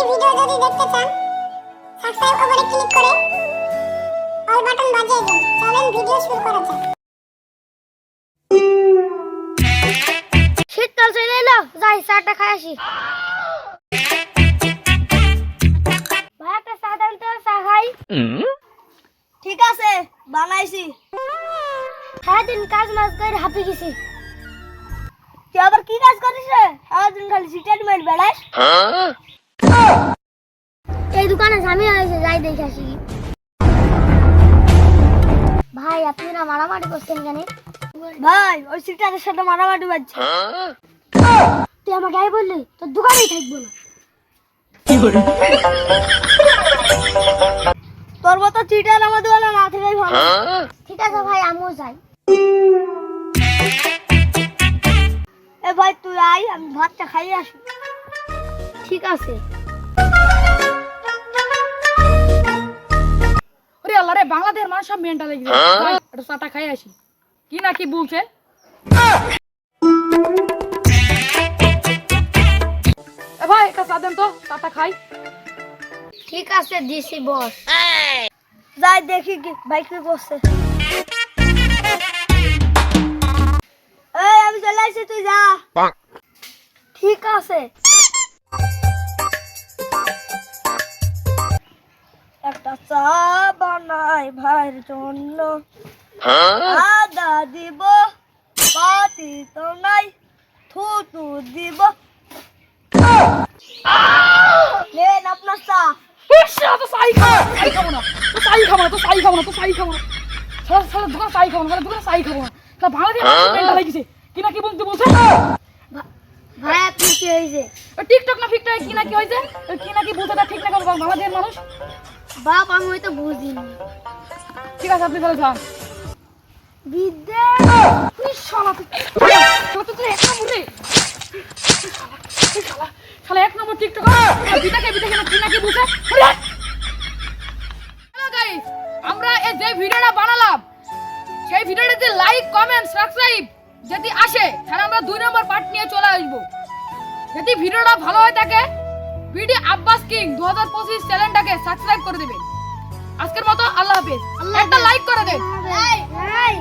Video যদি দেখতে চান সাবস্ক্রাইব বাটনে ক্লিক করে অল বাটন বাজিয়ে দিন। চলেন ভিডিও শুরু করা যাক। শীতকাল চলে এলো, যাই চাটা খাই আসি। ভাই একটা চা দেন তো, চা খাই। ঠিক আছে, বানাইছি। সারাদিন কাজ মাজ করে হাঁপি গেছি। তুই আবার কি কাজ করিস রে? সারাদিন খালি স্টেটমেন্ট বেড়াস। এই দোকানে ঝামেলা হয়েছে, যাই দেখে আসি। ভাই আপনি না মারামারি করছেন কেন? ভাই ওই সিটারের সাথে মারামারি বাজছে। তুই আমাকে আই বললি তোর দোকানেই থাকবো না। তোর মতো চিটার আমার দোকানে না থেকেই ভালো। ঠিক আছে ভাই, আমিও যাই। এ ভাই তুই আই, আমি ভাতটা খাইয়ে আসি। ঠিক আছে। ওরে আল্লাহ রে, বাংলাদেশের মানুষ সব মেন্টাল হয়ে গেছে। ভাই একটু চাটা খাই আসি। কি না কি বলছে? এ ভাই একটা চা দেন তো, চাটা খাই। ঠিক আছে দিছি বস। যাই দেখি কি ভাই কি করছে। এই আমি চলে আসছি, তুই যা। ঠিক আছে। একটা চা বানাই ভাইয়ের জন্য, আদা দিব, পাতি তো নাই, থুতু দিব। নেন আপনার চা। তো চাই খাবো না, তো চাই খাবো না, তো চাই খাবো না, তো চাই খাবো না। সারা সারা দোকান চাই খাবো না, দোকানে চাই খাবো না। বাংলাদেশের মানুষ মেন্টাল হয়ে গেছে। কি না কি বলতে বলছে? ভাই আপনি কি হয়েছে? টিকটক না ফিকটক কি না কি হয়েছে? কি না কি বলতে তা ঠিক না করবো বাংলাদেশের মানুষ। বাপ আমি হয়তো বুঝিনি। ঠিক আছে আপনি তাহলে যান। বিদ্যে তুই শালা তুই এক নম্বর রে। শালা এক নম্বর টিকটক বিটাকে না কি না কি বলছে? হ্যালো গাইস, আমরা এই যে ভিডিওটা বানালাম সেই ভিডিওটাতে লাইক কমেন্ট সাবস্ক্রাইব যদি আসে তাহলে আমরা 2 নম্বর পার্ট নিয়ে চলে আসবো। যদি ভিডিওটা ভালো হয় থাকে ভিডিও আব্বাস কিং 2025 চ্যানেলটাকে সাবস্ক্রাইব করে দিবেন। আজকের মতো আল্লাহ হাফেজ। একটা লাইক করে দেন। এই